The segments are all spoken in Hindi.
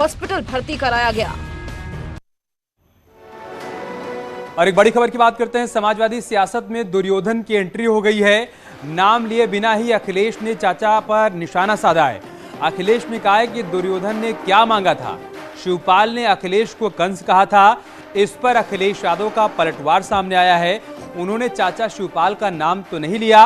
हॉस्पिटल भर्ती कराया गया। और एक बड़ी खबर की बात करते हैं। समाजवादी सियासत में दुर्योधन की एंट्री हो गई है। नाम लिए बिना ही अखिलेश ने चाचा पर निशाना साधा है। अखिलेश ने कहा है कि दुर्योधन ने क्या मांगा था। शिवपाल ने अखिलेश को कंस कहा था। इस पर अखिलेश यादव का पलटवार सामने आया है। उन्होंने चाचा शिवपाल का नाम तो नहीं लिया,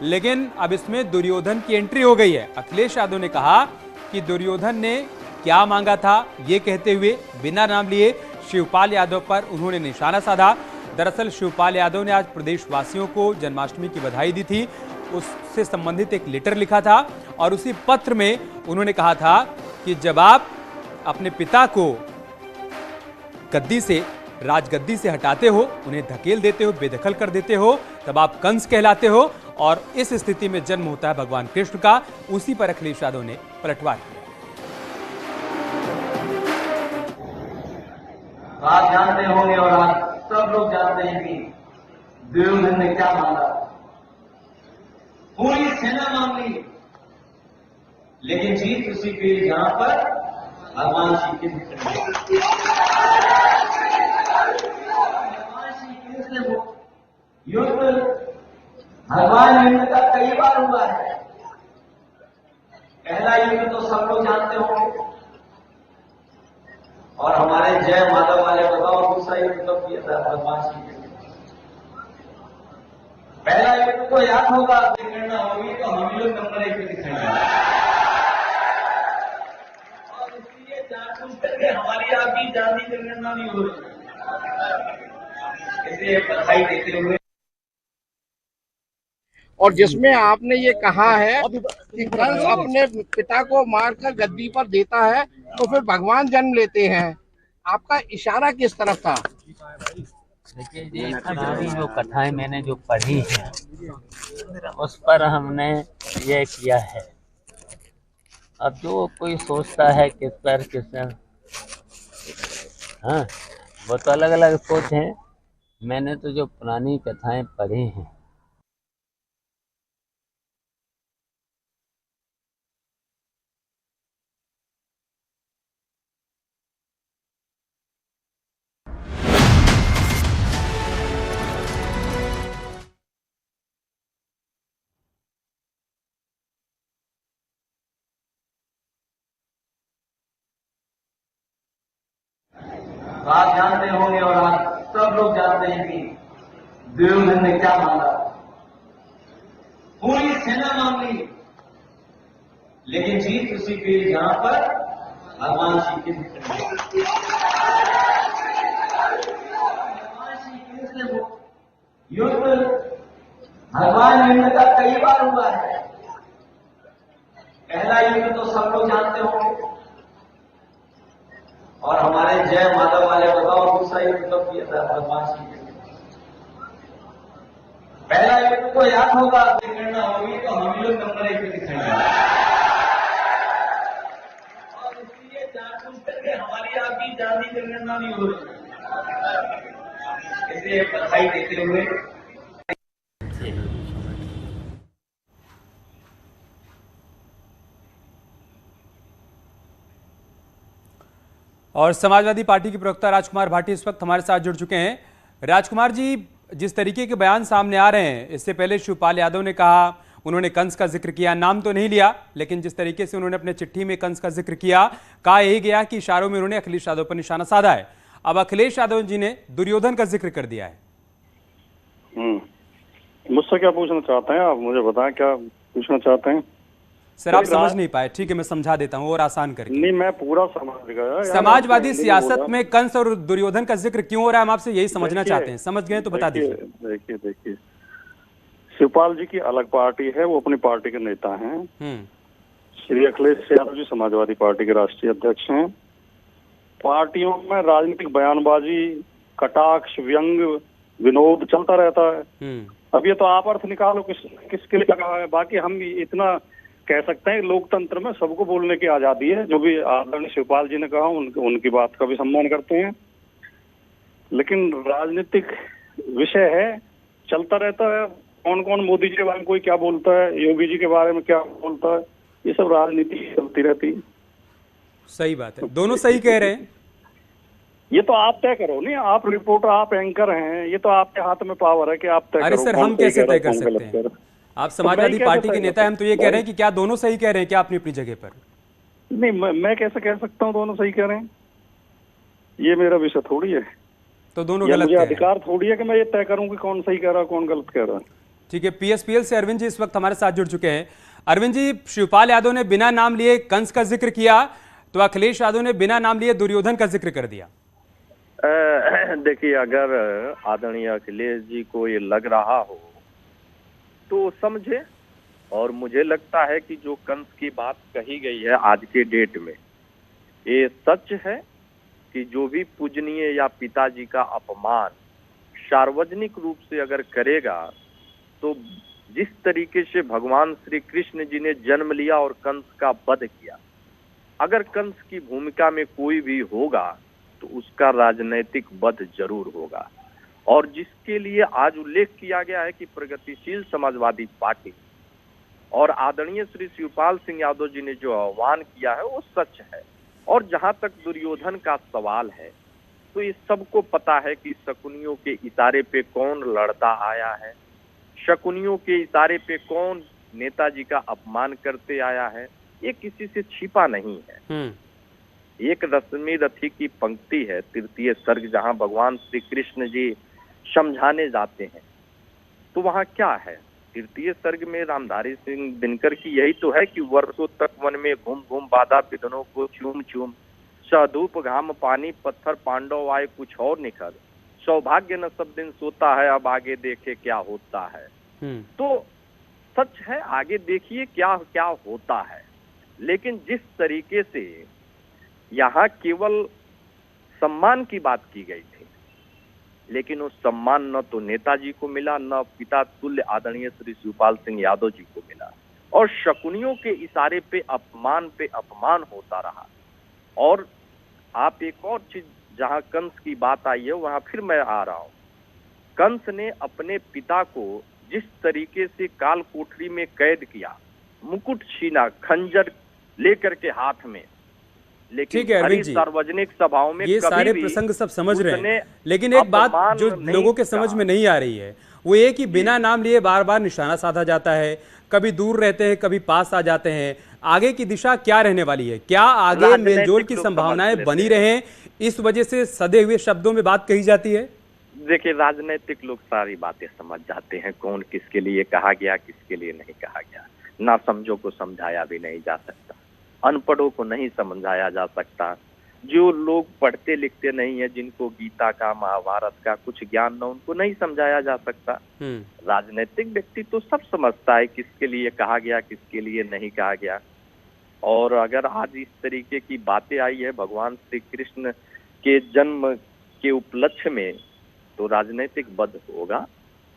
लेकिन अब इसमें दुर्योधन की एंट्री हो गई है। अखिलेश यादव ने कहा कि दुर्योधन ने क्या मांगा था, ये कहते हुए बिना नाम लिए शिवपाल यादव पर उन्होंने निशाना साधा। दरअसल शिवपाल यादव ने आज प्रदेशवासियों को जन्माष्टमी की बधाई दी थी। उससे संबंधित एक लेटर लिखा था और उसी पत्र में उन्होंने कहा था कि जब आप अपने पिता को गद्दी से, राजगद्दी से हटाते हो, उन्हें धकेल देते हो, बेदखल कर देते हो, तब आप कंस कहलाते हो और इस स्थिति में जन्म होता है भगवान कृष्ण का। उसी पर अखिलेश यादव ने पलटवार किया। आप जानते होंगे और आप सब लोग जानते हैं कि दुर्योधन ने क्या मांगा। पूरी सेना मांग ली, लेकिन जीत उसी के जहां पर भगवान श्री कृष्ण युद्ध, भगवान युद्ध का कई बार हुआ है। पहला युद्ध तो सब लोग जानते होंगे, और हमारे जय माधव वाले बताओ दूसरा युद्ध कब किया था भगवान श्री कृष्ण। पहला युद्ध को याद होगा, गणना होगी तो हम लोग नंबर 1 पे दिखाएंगे। और इसलिए जानबूझ करके हमारी आपकी जाति जनगणना नहीं हो रही, इसलिए बधाई देते हुए। और जिसमें आपने ये कहा है कि कंस अपने पिता को मारकर गद्दी पर देता है तो फिर भगवान जन्म लेते हैं, आपका इशारा किस तरफ था? देखिए जी, पुरानी जो कथाएं मैंने जो पढ़ी हैं उस पर हमने ये किया है। अब जो कोई सोचता है किस पर हाँ, वो तो अलग अलग सोच है। मैंने तो जो पुरानी कथाएं पढ़ी हैं आप जानते होंगे और आप सब लोग जानते हैं कि दुर्योधन ने क्या मांगा। पूरी सेना मांग ली, लेकिन जीत उसी के जहां पर भगवान श्री कृष्ण युद्ध, भगवान युद्ध का कई बार हुआ है। पहला युद्ध तो सब लोग जानते होंगे, और हमारे जय माधव वाले बताओ दूसरा युद्ध कब किया था भगवान श्री कृष्ण। पहला युद्ध को याद होगा, गणना होगी तो हम लोग नंबर 1 पे दिखाएंगे। और इसलिए जानबूझ करके हमारी आपकी जाति जनगणना नहीं हो रही, इसलिए बधाई देते हुए। और समाजवादी पार्टी के प्रवक्ता राजकुमार भाटी इस वक्त हमारे साथ जुड़ चुके हैं। राजकुमार जी, जिस तरीके के बयान सामने आ रहे हैं, इससे पहले शिवपाल यादव ने कहा, उन्होंने कंस का जिक्र किया, नाम तो नहीं लिया, लेकिन जिस तरीके से उन्होंने अपने चिट्ठी में कंस का जिक्र किया, कहा यही गया कि इशारों में उन्होंने अखिलेश यादव पर निशाना साधा है। अब अखिलेश यादव जी ने दुर्योधन का जिक्र कर दिया है। मुझसे क्या पूछना चाहते हैं आप? मुझे बताएं क्या पूछना चाहते हैं। सर आप समझ नहीं पाए, ठीक है मैं समझा देता हूँ और आसान करके। नहीं, मैं पूरा समझ गया। समाजवादी सियासत में कंस और दुर्योधन का जिक्र क्यों हो रहा है, हम आपसे यही समझना चाहते हैं। समझ गए तो बता दीजिए। देखिए, शिवपाल जी की अलग पार्टी है, वो अपनी पार्टी के नेता हैं। श्री अखिलेश यादव जी समाजवादी पार्टी के राष्ट्रीय अध्यक्ष हैं। पार्टियों में राजनीतिक बयानबाजी, कटाक्ष, व्यंग, विनोद चलता रहता है। अब ये तो आप अर्थ निकालो किसके लिए लगा है। बाकी हम इतना कह सकते हैं लोकतंत्र में सबको बोलने की आजादी है। जो भी आदरणीय शिवपाल जी ने कहा उनकी बात का भी सम्मान करते हैं, लेकिन राजनीतिक विषय है, चलता रहता है। कौन कौन मोदी जी के बारे में कोई क्या बोलता है, योगी जी के बारे में क्या बोलता है, ये सब राजनीति चलती रहती है। सही बात है, दोनों सही कह रहे हैं। ये तो आप तय करो नहीं, आप रिपोर्टर, आप एंकर हैं, ये तो आपके हाथ में पावर है कि आप तय करो। अरे सर, हम कैसे तय कर सकते हैं? आप समाजवादी पार्टी के नेता हैं, हम तो ये कह रहे हैं कि क्या दोनों सही कह रहे हैं क्या अपनी अपनी जगह पर? नहीं, मैं कैसे कह सकता हूँ दोनों सही कह रहे हैं? ये मेरा विषय थोड़ी है। तो दोनों या गलत मुझे कह रहे हैं। अधिकार थोड़ी है कि मैं ये तय करूं कि कौन सही कह रहा है कौन गलत कह रहा है। ठीक है, पीएसपीएल से अरविंद जी इस वक्त हमारे साथ जुड़ चुके हैं। अरविंद जी, शिवपाल यादव ने बिना नाम लिए कंस का जिक्र किया, तो अखिलेश यादव ने बिना नाम लिए दुर्योधन का जिक्र कर दिया। देखिए, अगर आदरणीय अखिलेश जी को ये लग रहा हो तो समझे, और मुझे लगता है कि जो कंस की बात कही गई है आज के डेट में, ये सच है कि जो भी पूजनीय या पिताजी का अपमान सार्वजनिक रूप से अगर करेगा, तो जिस तरीके से भगवान श्री कृष्ण जी ने जन्म लिया और कंस का वध किया, अगर कंस की भूमिका में कोई भी होगा तो उसका राजनैतिक वध जरूर होगा। और जिसके लिए आज उल्लेख किया गया है कि प्रगतिशील समाजवादी पार्टी और आदरणीय श्री शिवपाल सिंह यादव जी ने जो आह्वान किया है वो सच है। और जहां तक दुर्योधन का सवाल है, तो ये सबको पता है कि शकुनियों के इशारे पे कौन लड़ता आया है, शकुनियों के इशारे पे कौन नेताजी का अपमान करते आया है, ये किसी से छिपा नहीं है। एक रश्मि रथी की पंक्ति है, तृतीय सर्ग, जहां भगवान श्री कृष्ण जी समझाने जाते हैं, तो वहां क्या है? तृतीय सर्ग में रामधारी सिंह दिनकर की यही तो है कि वर्षों तक वन में घूम घूम बाधा विघ्नों को चूम चूम, सधूप घाम पानी पत्थर पांडव आए कुछ और निखर, सौभाग्य न सब दिन सोता है अब आगे देखे क्या होता है। तो सच है, आगे देखिए क्या क्या होता है। लेकिन जिस तरीके से यहाँ केवल सम्मान की बात की गई थी, लेकिन वो सम्मान न तो नेताजी को मिला, न पिता तुल्य आदरणीय श्री शिवपाल सिंह यादव जी को मिला, और शकुनियों के इशारे पे अपमान होता रहा। और आप एक और चीज, जहां कंस की बात आई है वहां फिर मैं आ रहा हूं। कंस ने अपने पिता को जिस तरीके से काल कोठरी में कैद किया, मुकुट छीना खंजर लेकर के हाथ में, लेकिन ठीक है अरविंद जी, सार्वजनिक सभाओं में ये सारे प्रसंग सब समझ रहे हैं, लेकिन एक बात जो लोगों के समझ में नहीं आ रही है वो ये कि बिना नाम लिए बार बार निशाना साधा जाता है, कभी दूर रहते हैं कभी पास आ जाते हैं। आगे की दिशा क्या रहने वाली है? क्या आगे मेलजोल की संभावनाएं बनी रहें, इस वजह से सदे हुए शब्दों में बात कही जाती है? देखिए, राजनीतिक लोग सारी बातें समझ जाते हैं, कौन किसके लिए कहा गया किसके लिए नहीं कहा गया। ना समझो को समझाया भी नहीं जा सकता, अनपढ़ों को नहीं समझाया जा सकता, जो लोग पढ़ते लिखते नहीं है, जिनको गीता का महाभारत का कुछ ज्ञान न, उनको नहीं समझाया जा सकता। राजनीतिक व्यक्ति तो सब समझता है किसके लिए कहा गया किसके लिए नहीं कहा गया। और अगर आज इस तरीके की बातें आई है भगवान श्री कृष्ण के जन्म के उपलक्ष्य में, तो राजनीतिक वध होगा।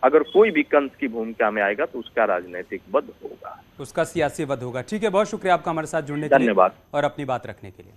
अगर कोई भी कंस की भूमिका में आएगा तो उसका राजनीतिक वध होगा, उसका सियासी वध होगा। ठीक है, बहुत शुक्रिया आपका हमारे साथ जुड़ने के लिए धन्यवाद और अपनी बात रखने के लिए।